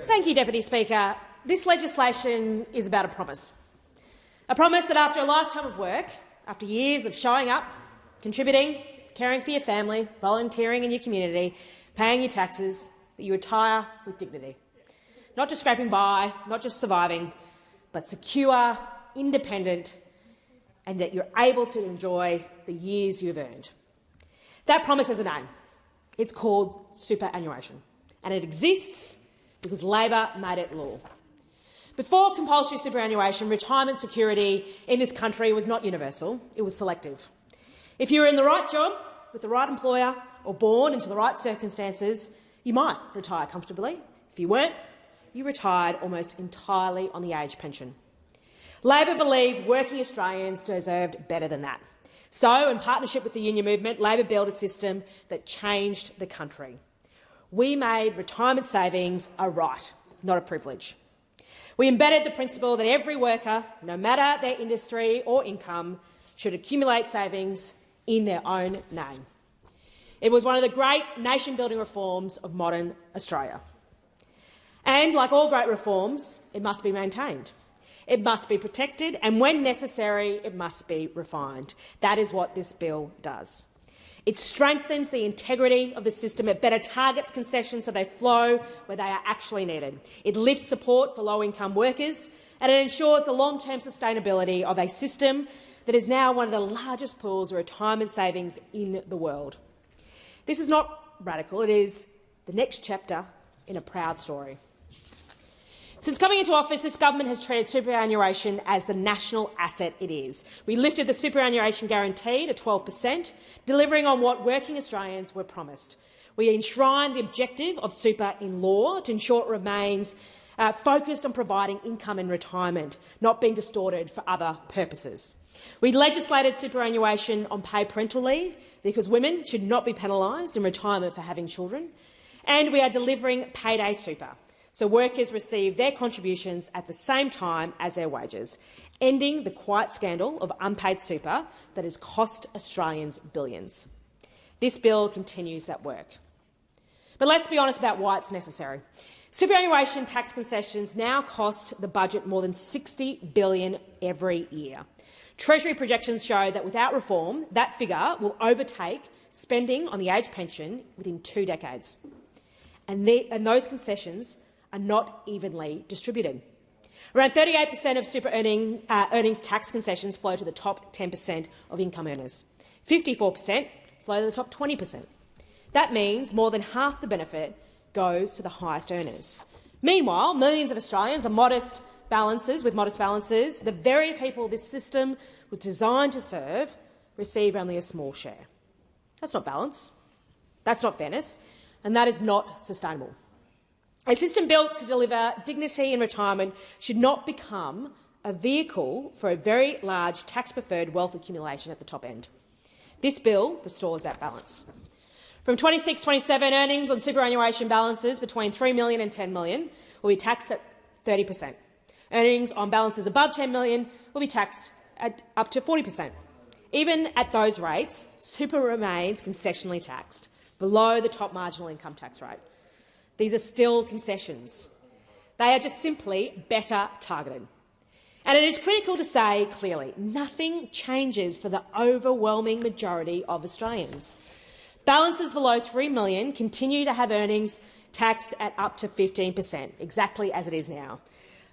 Thank you, Deputy Speaker. This legislation is about a promise. A promise that after a lifetime of work, after years of showing up, contributing, caring for your family, volunteering in your community, paying your taxes, that you retire with dignity. Not just scraping by, not just surviving, but secure, independent, and that you're able to enjoy the years you've earned. That promise has a name. It's called superannuation, and it exists because Labor made it law. Before compulsory superannuation, retirement security in this country was not universal, it was selective. If you were in the right job, with the right employer, or born into the right circumstances, you might retire comfortably. If you weren't, you retired almost entirely on the age pension. Labor believed working Australians deserved better than that. So, in partnership with the union movement, Labor built a system that changed the country. We made retirement savings a right, not a privilege. We embedded the principle that every worker, no matter their industry or income, should accumulate savings in their own name. It was one of the great nation-building reforms of modern Australia. And, like all great reforms, it must be maintained. It must be protected, and when necessary, it must be refined. That is what this bill does. It strengthens the integrity of the system. It better targets concessions so they flow where they are actually needed. It lifts support for low-income workers, and it ensures the long-term sustainability of a system that is now one of the largest pools of retirement savings in the world. This is not radical. It is the next chapter in a proud story. Since coming into office, this government has treated superannuation as the national asset it is. We lifted the superannuation guarantee to 12%, delivering on what working Australians were promised. We enshrined the objective of super in law to ensure it remains focused on providing income in retirement, not being distorted for other purposes. We legislated superannuation on paid parental leave because women should not be penalised in retirement for having children. And we are delivering payday super, so workers receive their contributions at the same time as their wages, ending the quiet scandal of unpaid super that has cost Australians billions. This bill continues that work. But let's be honest about why it's necessary. Superannuation tax concessions now cost the budget more than $60 billion every year. Treasury projections show that without reform, that figure will overtake spending on the age pension within 2 decades. And those concessions are not evenly distributed. Around 38% of super earnings tax concessions flow to the top 10% of income earners. 54% flow to the top 20%. That means more than half the benefit goes to the highest earners. Meanwhile, millions of Australians on modest balances, the very people this system was designed to serve, receive only a small share. That's not balance, that's not fairness, and that is not sustainable. A system built to deliver dignity in retirement should not become a vehicle for a very large tax-preferred wealth accumulation at the top end. This bill restores that balance. From 26-27, earnings on superannuation balances between $3 million and $10 million will be taxed at 30%. Earnings on balances above $10 million will be taxed at up to 40%. Even at those rates, super remains concessionally taxed, below the top marginal income tax rate. These are still concessions. They are just simply better targeted. And it is critical to say clearly, nothing changes for the overwhelming majority of Australians. Balances below $3 million continue to have earnings taxed at up to 15%, exactly as it is now.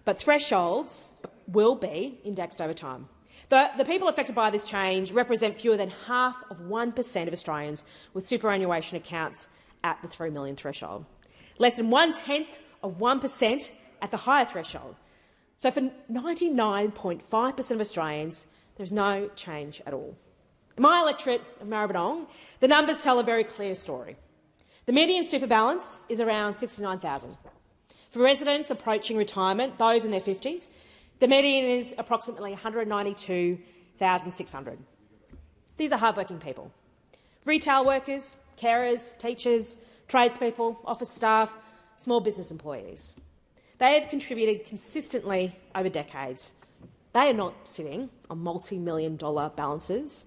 But thresholds will be indexed over time. The people affected by this change represent fewer than 0.5% of Australians with superannuation accounts at the $3 million threshold. Less than 0.1% at the higher threshold. So for 99.5% of Australians, there's no change at all. In my electorate of Maribyrnong, the numbers tell a very clear story. The median super balance is around $69,000. For residents approaching retirement, those in their 50s, the median is approximately $192,600. These are hardworking people. Retail workers, carers, teachers, tradespeople, office staff, small business employees. They have contributed consistently over decades. They are not sitting on multi-million-dollar balances.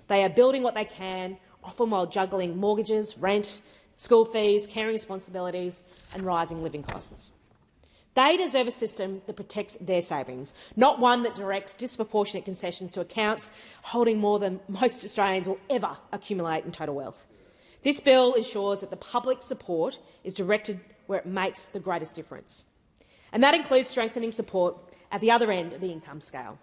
They are building what they can, often while juggling mortgages, rent, school fees, caring responsibilities and rising living costs. They deserve a system that protects their savings, not one that directs disproportionate concessions to accounts holding more than most Australians will ever accumulate in total wealth. This bill ensures that the public support is directed where it makes the greatest difference. And that includes strengthening support at the other end of the income scale,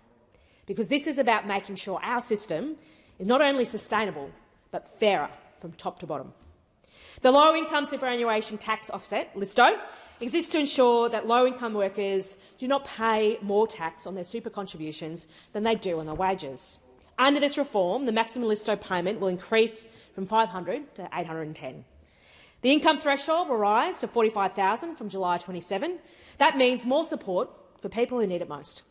because this is about making sure our system is not only sustainable but fairer from top to bottom. The low-income superannuation tax offset, LISTO, exists to ensure that low-income workers do not pay more tax on their super contributions than they do on their wages. Under this reform, the maximum LISTO payment will increase from $500 to $810. The income threshold will rise to $45,000 from July 27. That means more support for people who need it most.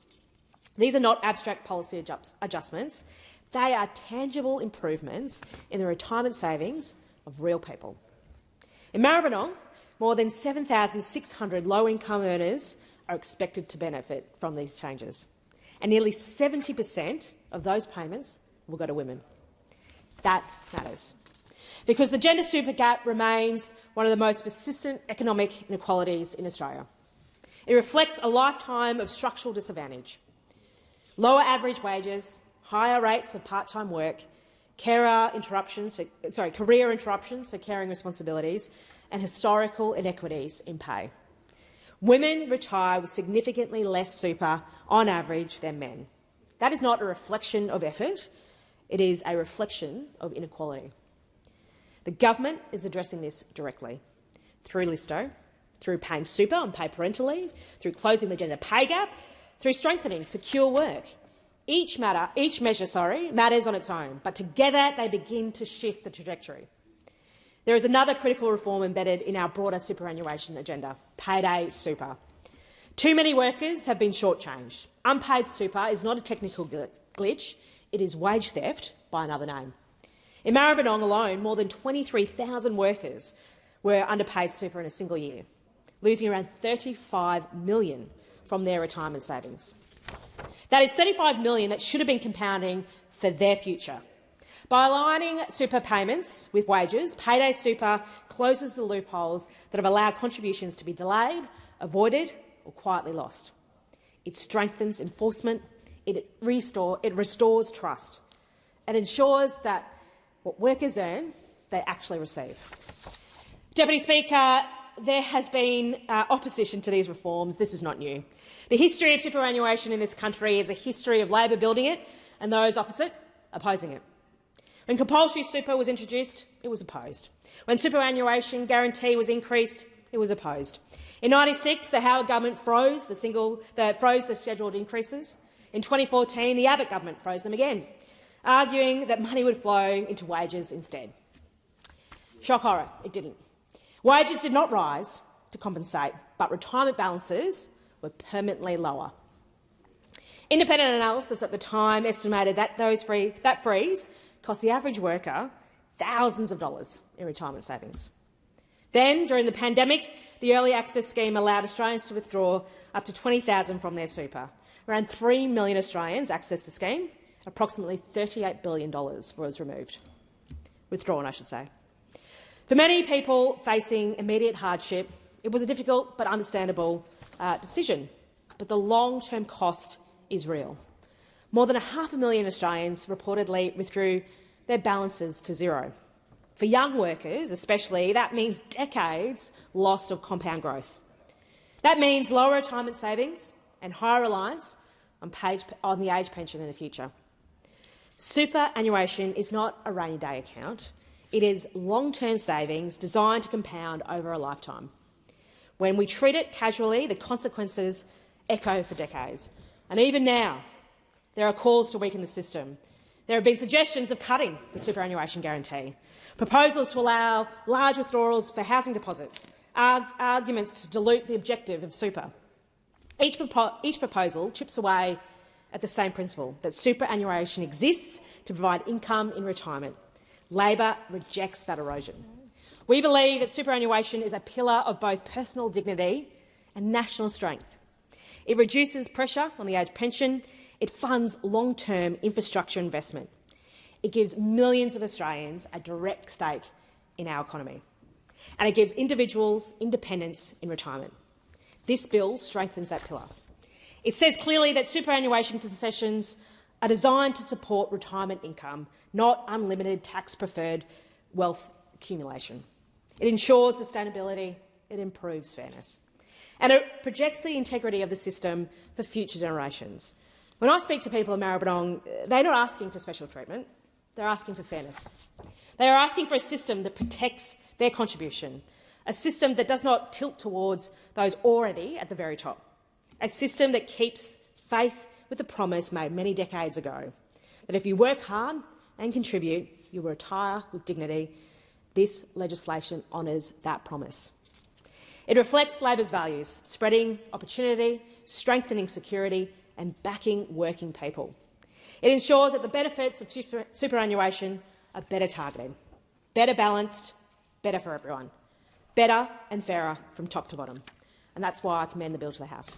These are not abstract policy adjustments. They are tangible improvements in the retirement savings of real people. In Maribyrnong, more than 7,600 low-income earners are expected to benefit from these changes, and nearly 70% of those payments will go to women. That matters, because the gender super gap remains one of the most persistent economic inequalities in Australia. It reflects a lifetime of structural disadvantage, lower average wages, higher rates of part-time work, career interruptions for caring responsibilities, and historical inequities in pay. Women retire with significantly less super on average than men. That is not a reflection of effort, it is a reflection of inequality. The government is addressing this directly, through LISTO, through paying super and paid parental leave, through closing the gender pay gap, through strengthening secure work. Each measure matters on its own, but together they begin to shift the trajectory. There is another critical reform embedded in our broader superannuation agenda, payday super. Too many workers have been shortchanged. Unpaid super is not a technical glitch, it is wage theft by another name. In Maribyrnong alone, more than 23,000 workers were underpaid super in a single year, losing around $35 million from their retirement savings. That is $35 million that should have been compounding for their future. By aligning super payments with wages, payday super closes the loopholes that have allowed contributions to be delayed, avoided or quietly lost. It strengthens enforcement, it restores trust. It ensures that what workers earn, they actually receive. Deputy Speaker, there has been opposition to these reforms. This is not new. The history of superannuation in this country is a history of Labor building it and those opposite opposing it. When compulsory super was introduced, it was opposed. When superannuation guarantee was increased, it was opposed. In 1996, the Howard government froze the scheduled increases. In 2014, the Abbott government froze them again, arguing that money would flow into wages instead. Shock horror, it didn't. Wages did not rise to compensate, but retirement balances were permanently lower. Independent analysis at the time estimated that that freeze cost the average worker thousands of dollars in retirement savings. Then, during the pandemic, the Early Access Scheme allowed Australians to withdraw up to $20,000 from their super. Around 3 million Australians accessed the scheme. Approximately $38 billion was withdrawn, I should say. For many people facing immediate hardship, it was a difficult but understandable decision, but the long-term cost is real. More than 500,000 Australians reportedly withdrew their balances to zero. For young workers especially, that means decades lost of compound growth. That means lower retirement savings and higher reliance on the age pension in the future. Superannuation is not a rainy day account. It is long-term savings designed to compound over a lifetime. When we treat it casually, the consequences echo for decades. And even now, there are calls to weaken the system. There have been suggestions of cutting the superannuation guarantee, proposals to allow large withdrawals for housing deposits, arguments to dilute the objective of super. Each proposal chips away at the same principle, that superannuation exists to provide income in retirement. Labor rejects that erosion. We believe that superannuation is a pillar of both personal dignity and national strength. It reduces pressure on the age pension. It funds long-term infrastructure investment. It gives millions of Australians a direct stake in our economy. And it gives individuals independence in retirement. This bill strengthens that pillar. It says clearly that superannuation concessions are designed to support retirement income, not unlimited tax-preferred wealth accumulation. It ensures sustainability, it improves fairness, and it projects the integrity of the system for future generations. When I speak to people in Maribyrnong, they're not asking for special treatment, they're asking for fairness. They are asking for a system that protects their contribution, a system that does not tilt towards those already at the very top, a system that keeps faith with the promise made many decades ago, that if you work hard and contribute, you will retire with dignity. This legislation honours that promise. It reflects Labor's values, spreading opportunity, strengthening security and backing working people. It ensures that the benefits of superannuation are better targeted, better balanced, better for everyone, better and fairer from top to bottom. And that's why I commend the bill to the House.